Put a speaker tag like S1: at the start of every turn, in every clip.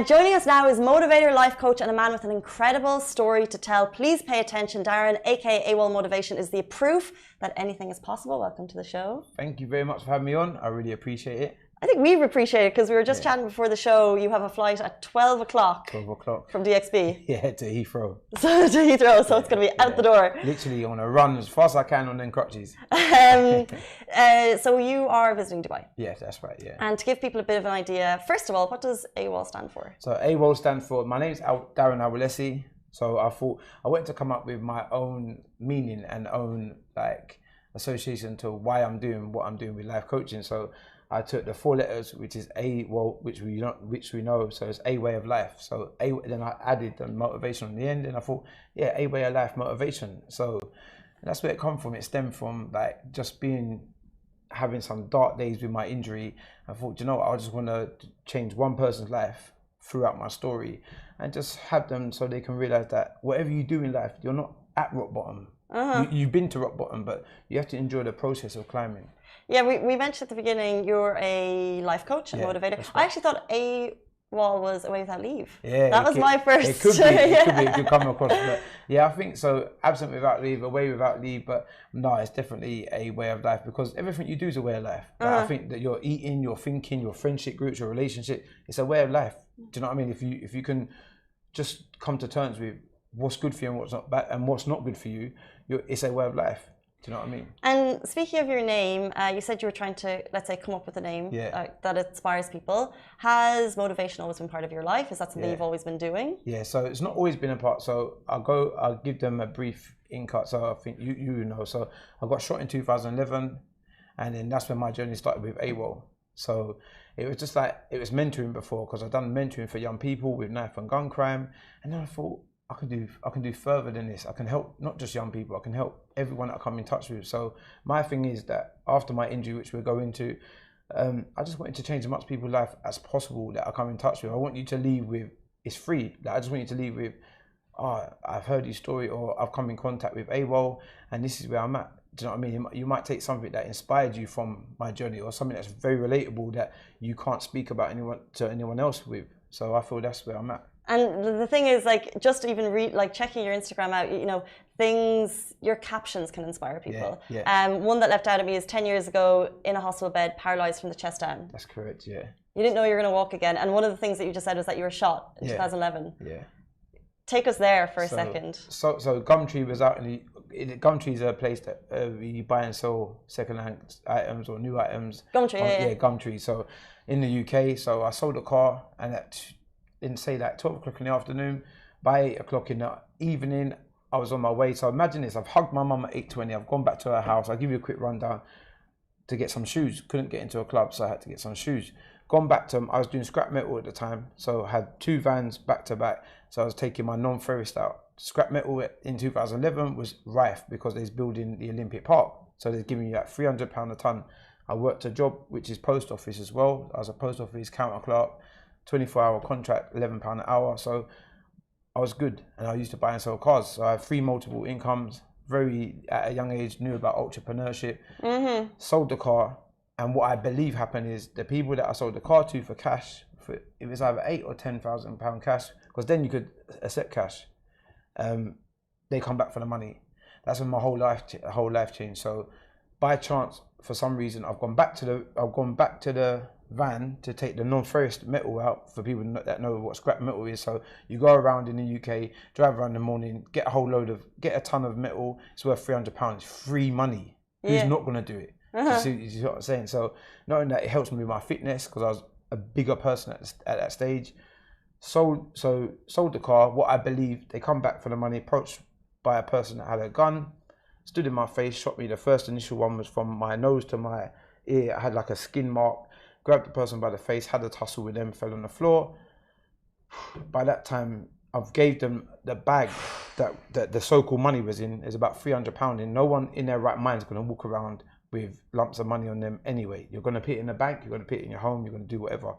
S1: Joining us now is motivator, life coach, and a man with an incredible story to tell. Please pay attention. Darren, aka AWOL Motivation, is the proof that anything is possible. Welcome to the show.
S2: Thank you very much for having me on. I really appreciate it.
S1: I think we appreciate it because we were just chatting before the show. You have a flight at 12 o'clock.
S2: 12 o'clock.
S1: From DXB.
S2: Yeah, to Heathrow.
S1: So to Heathrow, so it's going to be out the door.
S2: Literally on a run as fast as I can on them crutches.
S1: So you are visiting Dubai.
S2: Yeah, that's right, yeah.
S1: And to give people a bit of an idea, first of all, what does AWOL stand for?
S2: So AWOL stands for, my name's Darren Awolesi. So I thought, I wanted to come up with my own meaning and own association to why I'm doing what I'm doing with life coaching. So I took the 4 letters, which is AWOL, which we know, so it's a way of life. So then I added the motivation on the end, and I thought, yeah, a way of life, motivation. So that's where it come from. It stemmed from just having some dark days with my injury. I thought, you know what, I just want to change one person's life throughout my story, and just have them so they can realize that whatever you do in life, you're not at rock bottom. You've been to rock bottom, but you have to enjoy the process of climbing.
S1: Yeah, we mentioned at the beginning you're a life coach and motivator. Right. I actually thought AWOL was a way without leave.
S2: Yeah,
S1: that was my first.
S2: It could be. It could be. It could come across. But yeah, I think so. Absent without leave, away without leave. But no, it's definitely a way of life because everything you do is a way of life. I think that you're eating, your thinking, your friendship groups, your relationship. It's a way of life. Do you know what I mean? If you can just come to terms with what's good for you and what's not bad and what's not good for you, it's a way of life. Do you know what I mean? And
S1: speaking of your name, you said you were trying to, let's say, come up with a name that inspires people. Has motivation always been part of your life? Is that something you've always been doing?
S2: Yeah, so it's not always been a part. So I'll give them a brief in-cut. So I think you know. So I got shot in 2011, and then that's when my journey started with AWOL. So it was just it was mentoring before, because I've done mentoring for young people with knife and gun crime, and then I thought, I can do further than this. I can help not just young people, I can help everyone that I come in touch with. So my thing is that after my injury, which we'll go into, I just wanted to change as much people's life as possible that I come in touch with. I want you to leave with, it's free. I just want you to leave with, I've heard your story, or I've come in contact with AWOL and this is where I'm at. Do you know what I mean? You might take something that inspired you from my journey, or something that's very relatable that you can't speak about to anyone else with. So I feel that's where I'm at.
S1: And the thing is, just even checking your Instagram out, your captions can inspire people.
S2: Yeah.
S1: One that leapt out at me is 10 years ago, in a hospital bed, paralyzed from the chest down.
S2: That's correct, yeah.
S1: You didn't know you were going to walk again. And one of the things that you just said was that you were shot in 2011.
S2: Yeah.
S1: Take us there for a second.
S2: So Gumtree was out Gumtree is a place that we buy and sell second-hand items or new items.
S1: Gumtree, yeah.
S2: Gumtree. So in the UK, so I sold a car, and didn't say 12 o'clock in the afternoon. By 8 o'clock in the evening, I was on my way. So imagine this, I've hugged my mum at 8:20, I've gone back to her house. I'll give you a quick rundown. To get some shoes, couldn't get into a club, so I had to get some shoes. Gone back to, I was doing scrap metal at the time, so I had 2 vans back to back. So I was taking my non-ferrous out. Scrap metal in 2011 was rife because they're building the Olympic Park. So they're giving you £300 a ton. I worked a job, which is post office as well. I was a post office counter clerk. 24-hour contract, £11 an hour. So I was good, and I used to buy and sell cars. So I have 3 multiple incomes. At a young age, knew about entrepreneurship. Sold the car, and what I believe happened is the people that I sold the car to for cash, it was either £8,000 or £10,000 cash, because then you could accept cash. They come back for the money. That's when my whole life changed. So by chance, for some reason, I've gone back to the van to take the non-ferrous metal out, for people that know what scrap metal is. So you go around in the UK, drive around in the morning, get a ton of metal. It's worth £300. Free money. Who's not going to do it? You see what I'm saying? So knowing that, it helps me with my fitness, because I was a bigger person at that stage. Sold the car. What I believe, they come back for the money, approached by a person that had a gun, stood in my face, shot me. The first initial one was from my nose to my ear. I had a skin mark. Grabbed the person by the face, had a tussle with them, fell on the floor. By that time, I've gave them the bag that the so-called money was in. Is about £300, and no one in their right mind is going to walk around with lumps of money on them anyway. You're going to put it in the bank, you're going to put it in your home, you're going to do whatever.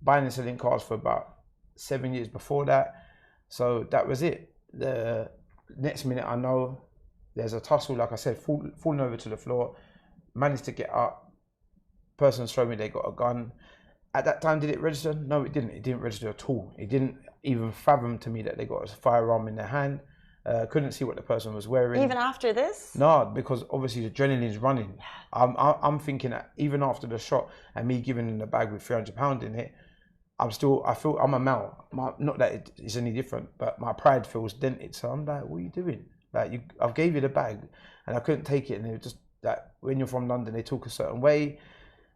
S2: Buying and selling cars for about 7 years before that. So that was it. The next minute I know there's a tussle, like I said, falling over to the floor. managed to get up. Person showed me they got a gun. At that time, did it register? No, it didn't. It didn't register at all. It didn't even fathom to me that they got a firearm in their hand. Couldn't see what the person was wearing.
S1: Even after this?
S2: No, because obviously the adrenaline's running. I'm thinking that even after the shot and me giving them the bag with £300 in it, I feel I'm a male. Not that it's any different, but my pride feels dented. So I'm like, what are you doing? Like, I gave you the bag and I couldn't take it. And it was just that when you're from London, they talk a certain way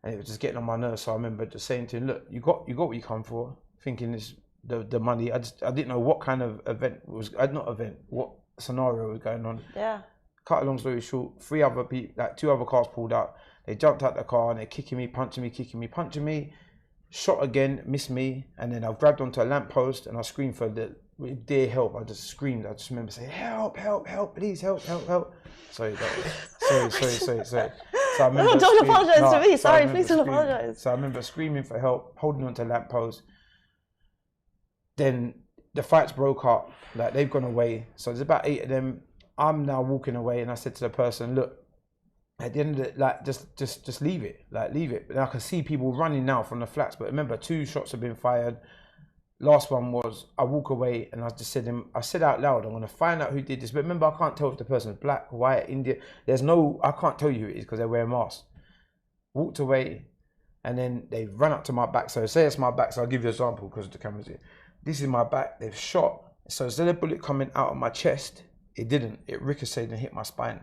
S2: and it was just getting on my nerves. So I remember just saying to him, look, you got what you come for, thinking this, the money. I didn't know what kind of event what scenario was going on.
S1: Yeah. Cut
S2: a long story short, 3 other people, like 2 other cars pulled out. They jumped out the car and they're kicking me, punching me. Shot again, missed me, and then I grabbed onto a lamppost and I screamed for dear help. I just screamed. I just remember saying, help, help, help, please, help, help, help. Sorry. So I remember
S1: no, don't apologise to me. Sorry, please don't apologise.
S2: So I remember screaming for help, holding onto a lamppost. Then the fights broke up. Like, they've gone away. So there's about 8 of them. I'm now walking away, and I said to the person, look, at the end of it, like, just leave it, like, leave it. And I can see people running now from the flats, but remember, 2 shots have been fired. Last one was, I walk away and I just said I said out loud, I'm going to find out who did this. But remember, I can't tell if the person's black, white, Indian. I can't tell you who it is because they wear masks. Walked away and then they run up to my back. So say it's my back, so I'll give you an example because the camera's here. This is my back, they've shot. So instead of the bullet coming out of my chest, it didn't. It ricocheted and hit my spine.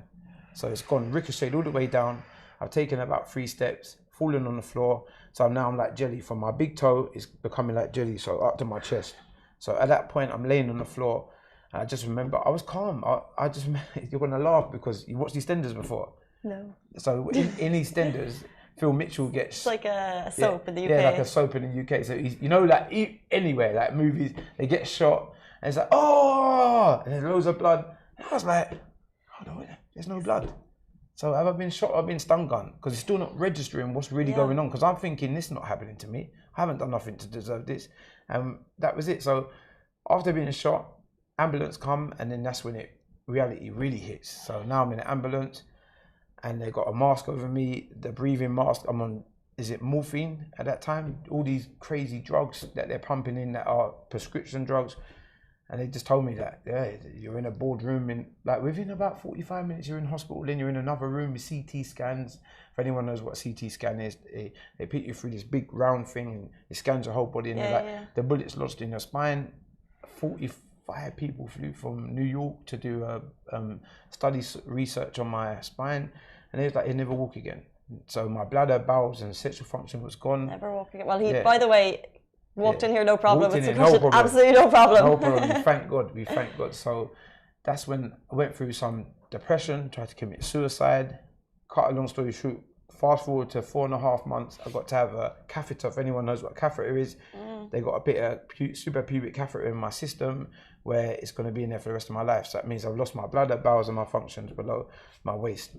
S2: So it's gone ricocheted all the way down. I've taken about 3 steps, fallen on the floor. So I'm like jelly. From my big toe, it's becoming like jelly, so up to my chest. So at that point, I'm laying on the floor. And I just remember, I was calm. I just, you're going to laugh because you watched EastEnders before.
S1: No.
S2: So in EastEnders, Phil Mitchell gets...
S1: It's like a soap in the UK.
S2: Yeah, like a soap in the UK. So, you know, like anywhere, like movies, they get shot. And it's like, oh! And there's loads of blood. And I was like, hold on, there's no blood. So have I been shot or I've been stun gun? Because it's still not registering what's really going on. Because I'm thinking, this is not happening to me. I haven't done nothing to deserve this. And that was it. So after being shot, ambulance come, and then that's when reality really hits. So now I'm in an ambulance and they got a mask over me, the breathing mask. I'm on, is it morphine at that time? All these crazy drugs that they're pumping in that are prescription drugs. And they just told me that, yeah, you're in a boardroom in, like, within about 45 minutes, you're in hospital, then you're in another room with CT scans. If anyone knows what a CT scan is, they put you through this big round thing and it scans your whole body, and the bullet's lodged in your spine. 45 people flew from New York to do study research on my spine, and they was like, he'll never walk again. So my bladder, bowels and sexual function was gone.
S1: Never walk again. Well, he, by the way, walked in here, no problem.
S2: Walked in here, no problem.
S1: Absolutely no problem.
S2: No problem. We thank God. So that's when I went through some depression, tried to commit suicide. Cut a long story short, fast forward to 4.5 months, I got to have a catheter. If anyone knows what a catheter is, they got a bit of suprapubic catheter in my system where it's going to be in there for the rest of my life. So that means I've lost my bladder, bowels and my functions below my waist.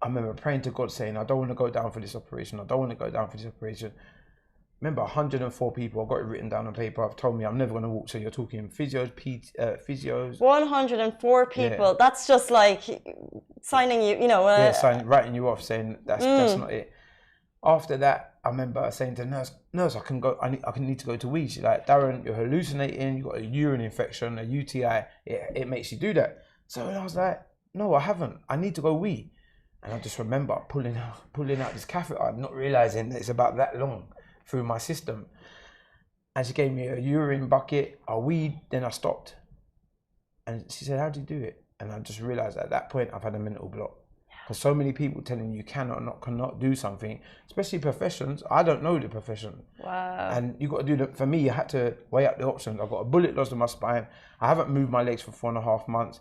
S2: I remember praying to God saying, I don't want to go down for this operation. I don't want to go down for this operation. Remember, 104 people, I've got it written down on paper, have told me I'm never going to walk. So you're talking physios, physios.
S1: 104 people. Yeah. That's just like signing you, you know.
S2: Writing you off, saying that's not it. After that, I remember saying to the nurse, I can go. I need to go to wee. She's like, Darren, you're hallucinating. You've got a urine infection, a UTI. It makes you do that. So I was like, no, I haven't. I need to go wee. And I just remember pulling out this catheter, not realizing that it's about that long through my system. And she gave me a urine bucket, a weed, then I stopped. And she said, how do you do it? And I just realized at that point I've had a mental block. Because so many people telling you cannot do something, especially professions. I don't know the profession.
S1: Wow.
S2: And you got to do that. For me, I had to weigh up the options. I've got a bullet lodged in my spine. I haven't moved my legs for 4.5 months.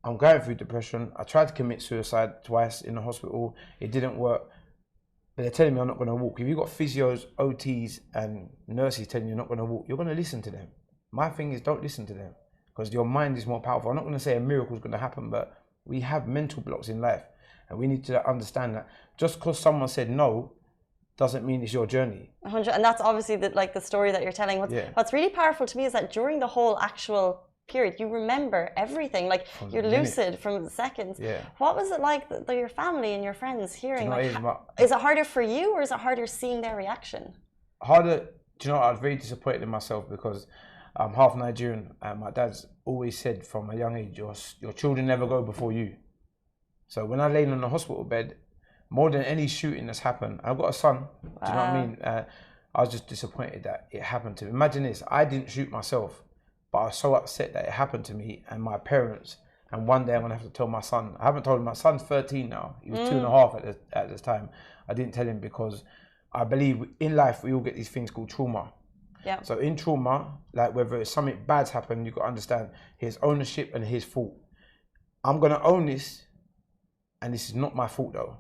S2: I'm going through depression. I tried to commit suicide twice in the hospital. It didn't work. But they're telling me I'm not going to walk. If you've got physios, OTs and nurses telling you you're not going to walk, you're going to listen to them. My thing is, don't listen to them, because your mind is more powerful. I'm not going to say a miracle is going to happen, but we have mental blocks in life, and we need to understand that just because someone said no doesn't mean it's your journey.
S1: 100, and that's obviously the story that you're telling. What's really powerful to me is that during the whole actual period, you remember everything. Like you're lucid from seconds.
S2: Yeah.
S1: What was it like that your family and your friends hearing?
S2: Do you know
S1: like, is it harder for you, or is it harder seeing their reaction?
S2: Harder. Do you know what? I was very disappointed in myself because I'm half Nigerian, and my dad's always said from a young age, your children never go before you. So when I laid on the hospital bed, more than any shooting that's happened, I've got a son. Wow. Do you know what I mean? I was just disappointed that it happened to me. Imagine this, I didn't shoot myself, but I was so upset that it happened to me and my parents. And one day I'm gonna have to tell my son. I haven't told him. My son's 13 now. He was 2.5 at this time. I didn't tell him because I believe in life we all get these things called trauma.
S1: Yeah.
S2: So in trauma, like whether it's something bad's happened, you got to understand his ownership and his fault. I'm gonna own this, and this is not my fault though.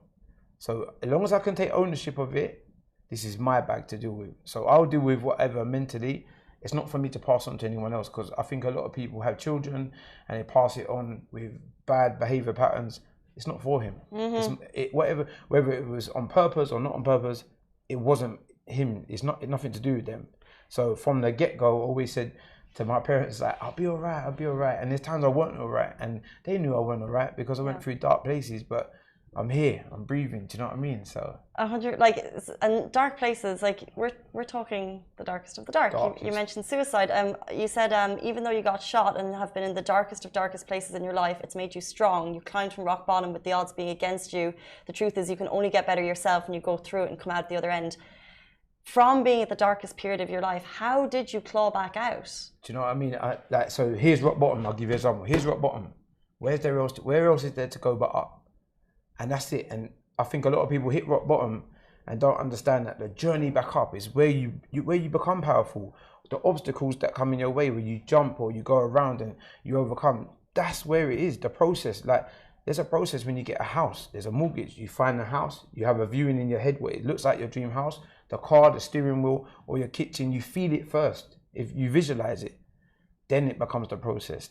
S2: So as long as I can take ownership of it, this is my bag to deal with. So I'll deal with whatever mentally. It's not for me to pass on to anyone else, because I think a lot of people have children and they pass it on with bad behavior patterns. It's not for him. Whether it was on purpose or not on purpose, it wasn't him. It's nothing to do with them. So from the get-go, I always said to my parents, like, I'll be all right, I'll be all right. And there's times I weren't all right, and they knew I wasn't all right because I went through dark places, but I'm here, I'm breathing, do you know what I mean? So
S1: 100, like, and dark places, like we're talking the darkest of the dark. You mentioned suicide. You said even though you got shot and have been in the darkest of darkest places in your life, it's made you strong. You climbed from rock bottom with the odds being against you. The truth is you can only get better yourself, and you go through it and come out the other end. From being at the darkest period of your life, how did you claw back out?
S2: Do you know what I mean? So here's rock bottom. I'll give you an example. Here's rock bottom. Where else is there to go but up? And that's it. And I think a lot of people hit rock bottom and don't understand that the journey back up is where you become powerful. The obstacles that come in your way, where you jump or you go around and you overcome, that's where it is, the process. Like, there's a process when you get a house. There's a mortgage. You find a house. You have a viewing in your head where it looks like your dream house. The car, the steering wheel, or your kitchen, you feel it first. If you visualize it, then it becomes the process.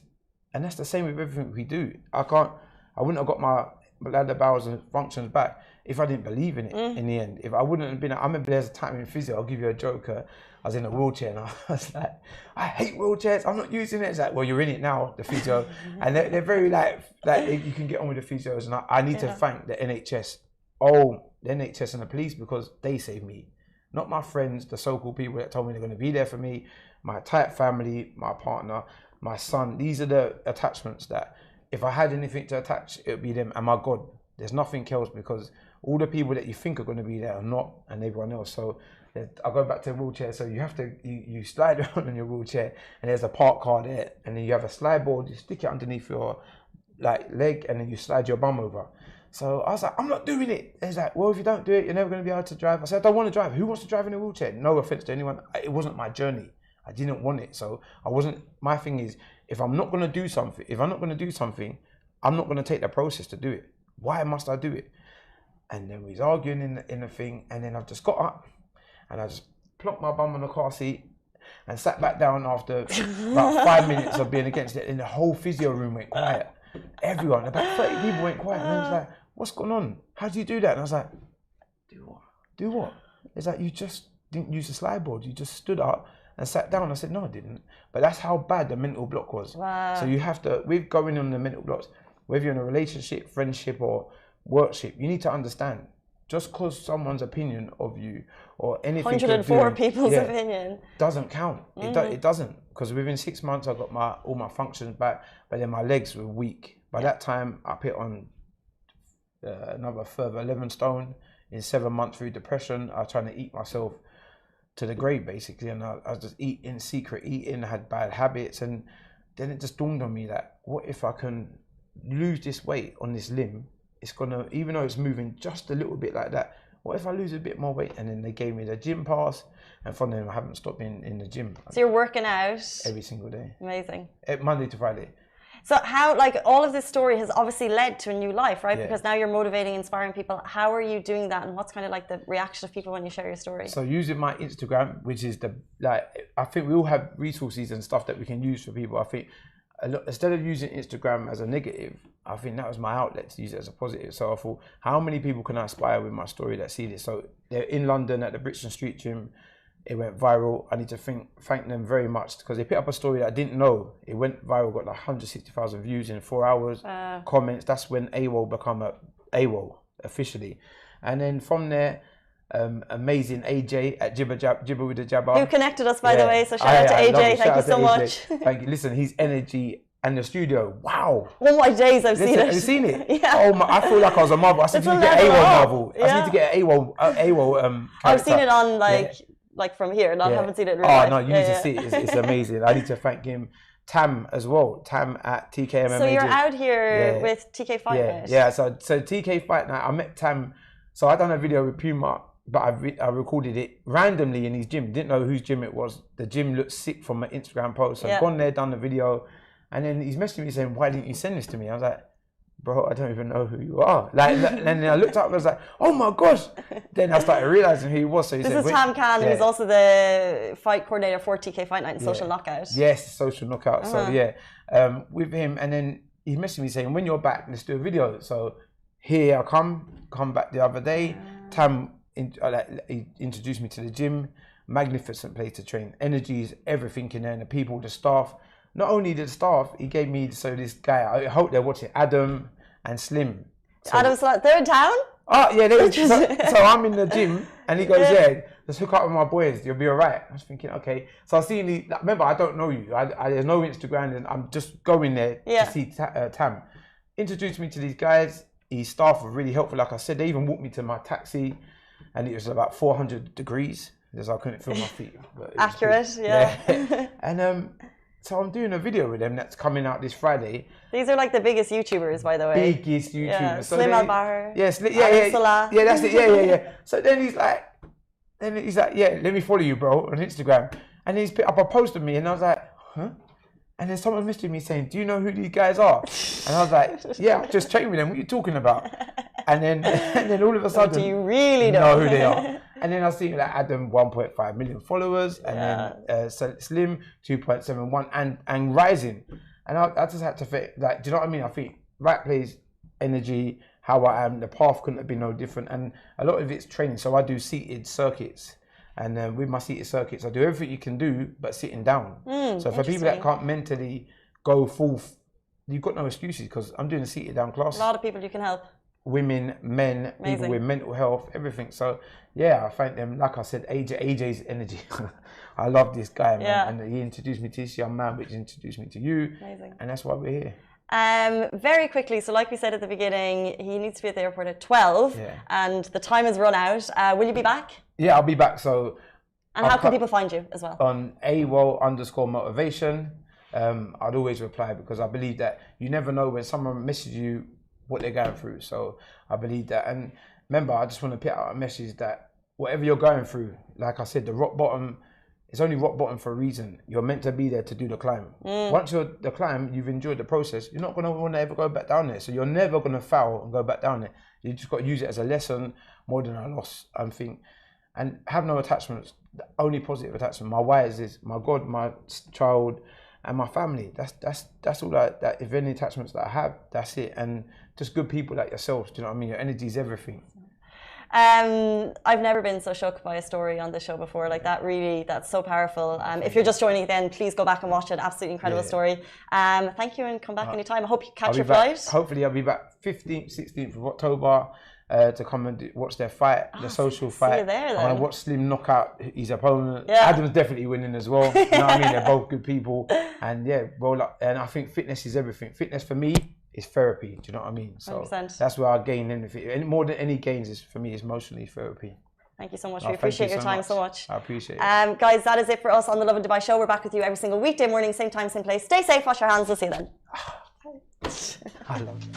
S2: And that's the same with everything we do. I wouldn't have got my bladder, bowels and functions back if I didn't believe in it in the end. If I wouldn't have been, I remember there's a time in physio, I'll give you a joke, I was in a wheelchair and I was like, I hate wheelchairs, I'm not using it. It's like, well, you're in it now, the physio. And they're very like you can get on with the physios, and I need to thank the NHS, the NHS and the police, because they saved me. Not my friends, the so-called people that told me they're going to be there for me, my tight family, my partner, my son. These are the attachments that if I had anything to attach, it would be them and my God. There's nothing else, because all the people that you think are going to be there are not, and everyone else. So I go back to the wheelchair. So you have to, you slide around in your wheelchair, and there's a park car there, and then you have a slide board, you stick it underneath your leg, and then you slide your bum over. So I was like, I'm not doing it. It's like, well, if you don't do it, you're never going to be able to drive. I said, I don't want to drive. Who wants to drive in a wheelchair? No offense to anyone. It wasn't my journey. I didn't want it. So my thing is, if I'm not going to do something, I'm not going to take the process to do it. Why must I do it? And then we was arguing in the thing, and then I just got up and I just plonked my bum on the car seat and sat back down after about 5 minutes of being against it, and the whole physio room went quiet. Everyone, about 30 people went quiet, and I was like, what's going on? How do you do that? And I was like, do what? Do what? It's like, you just didn't use the slide board. You just stood up and sat down. I said, no, I didn't. But that's how bad the mental block was.
S1: Wow.
S2: So you have to, with going on the mental blocks, whether you're in a relationship, friendship, or workship, you need to understand, just because someone's opinion of you or anything
S1: 104 people's opinion
S2: doesn't count. It doesn't, because within 6 months I got all my functions back, but then my legs were weak. By that time I put on another further 11 stone in 7 months through depression. I was trying to eat myself to the grave basically, and I was just eating, secret eating, I had bad habits, and then it just dawned on me that what if I can lose this weight on this limb? It's gonna, even though it's moving just a little bit like that, what if I lose a bit more weight? And then they gave me the gym pass, and from then I haven't stopped in the gym.
S1: So you're working out
S2: every single day.
S1: Amazing.
S2: Monday to Friday.
S1: So how, like, all of this story has obviously led to a new life, right? Because now you're motivating, inspiring people. How are you doing that, and what's kind of like the reaction of people when you share your story? So
S2: using my Instagram, which is I think we all have resources and stuff that we can use for people. I think instead of using Instagram as a negative, I think that was my outlet to use it as a positive. So I thought, how many people can I inspire with my story that see this? So they're in London at the Brixton Street Gym. It went viral. I need to thank them very much because they picked up a story that I didn't know. It went viral, got like 160,000 views in 4 hours, comments. That's when AWOL become a AWOL officially. And then from there, amazing AJ at Jibber with the Jabber.
S1: Who connected us, by the way, so shout out to AJ. Thank you so much.
S2: Thank you. Listen, his energy and the studio, wow.
S1: One of my days I've seen it.
S2: Have you seen it?
S1: Yeah.
S2: Oh my, I feel like I was a Marvel. I said, you get AWOL Marvel. I need to get an AWOL
S1: I've seen it on like from here, and I haven't seen it in real life.
S2: No, you need to see it. It's amazing. I need to thank him. Tam as well. Tam at TK MMA.
S1: So you're out here with TK Fight Night.
S2: Yeah. So TK Fight Night, I met Tam. So I done a video with Puma, but I recorded it randomly in his gym. Didn't know whose gym it was. The gym looked sick from an Instagram post. So I've gone there, done the video, and then he's messaging me saying, "Why didn't you send this to me?" I was like, "Bro, I don't even know who you are." Like, and then I looked up and I was like, "Oh my gosh!" Then I started realizing who he was. So he said,
S1: "This is Tam Khan, who's also the fight coordinator for TK Fight Night and Social Knockout."
S2: Yes, Social Knockout. So with him, and then he messaged me saying, "When you're back, let's do a video." So here I come back the other day. Tam he introduced me to the gym. Magnificent place to train. Energy is everything in there, and the people, the staff. Not only the staff, he gave me, so this guy, I hope they're watching, Adam and Slim. So,
S1: Adam's like, they're in town?
S2: Oh, yeah, so I'm in the gym, and he goes, yeah, let's hook up with my boys, you'll be all right. I was thinking, okay. So I seen, remember, I don't know you. There's no Instagram, and I'm just going there to see Tam. Introduced me to these guys. His staff were really helpful. Like I said, they even walked me to my taxi, and it was about 400 degrees, because I couldn't feel my feet.
S1: Accurate, yeah.
S2: And so I'm doing a video with them that's coming out this Friday.
S1: These are like the biggest YouTubers, by the way.
S2: Biggest YouTubers.
S1: Yeah.
S2: So
S1: Slim Al-Bahar.
S2: Yeah, that's it. Yeah. So then he's like, yeah, let me follow you, bro, on Instagram. And he's picked up a post of me, and I was like, huh? And then someone messaged me saying, do you know who these guys are? And I was like, yeah, I just trained with them. What are you talking about? And then all of a sudden,
S1: do you really
S2: know who they are? And then I see like Adam 1.5 million followers, and then Slim 2.71 and rising. And I just had to fit, like, do you know what I mean? I think right place, energy, how I am, the path couldn't have been no different. And a lot of it's training. So I do seated circuits. And with my seated circuits, I do everything you can do, but sitting down. So for people that can't mentally go full, you've got no excuses, because I'm doing a seated down class.
S1: A lot of people you can help.
S2: Women, men, people with mental health, everything. So yeah, I thank them. Like I said, AJ's energy. I love this guy, man. And he introduced me to this young man, which introduced me to you.
S1: Amazing.
S2: And that's why we're here.
S1: Very quickly, so like we said at the beginning, he needs to be at the airport at 12 and the time has run out. Will you be back?
S2: Yeah, I'll be back. So,
S1: and how can people find you as well?
S2: On AWOL_motivation. I'd always reply, because I believe that you never know when someone messages you what they're going through. So I believe that. And remember, I just want to put out a message that whatever you're going through, like I said, the rock bottom, it's only rock bottom for a reason. You're meant to be there to do the climb. Once you're the climb, you've enjoyed the process, you're not going to want to ever go back down there. So you're never going to foul and go back down there. You just got to use it as a lesson more than a loss, I think. And have no attachments. The only positive attachment, my wires is my God, my child, and my family. That's all that if any attachments that I have, that's it. And just good people like yourselves, do you know what I mean? Your energy is everything.
S1: I've never been so shocked by a story on this show before. Like that, really, that's so powerful. If you're just joining again, please go back and watch it. Absolutely incredible story. Thank you, and come back anytime. I hope you catch your flight.
S2: Hopefully I'll be back 15th, 16th of October to come and watch their fight, the social fight.
S1: See you there, then.
S2: I want to watch Slim knock out his opponent. Adam's definitely winning as well. You know what I mean? They're both good people. And roll up. And I think fitness is everything. Fitness for me is therapy. Do you know what I mean? So
S1: 100%.
S2: That's where I gain anything. And more than any gains is for me is emotionally therapy.
S1: Thank you so much. We appreciate your time so much.
S2: I appreciate it.
S1: Guys, that is it for us on the Lovin Dubai show. We're back with you every single weekday morning, same time, same place. Stay safe, wash your hands. We'll see you then.
S2: I love you.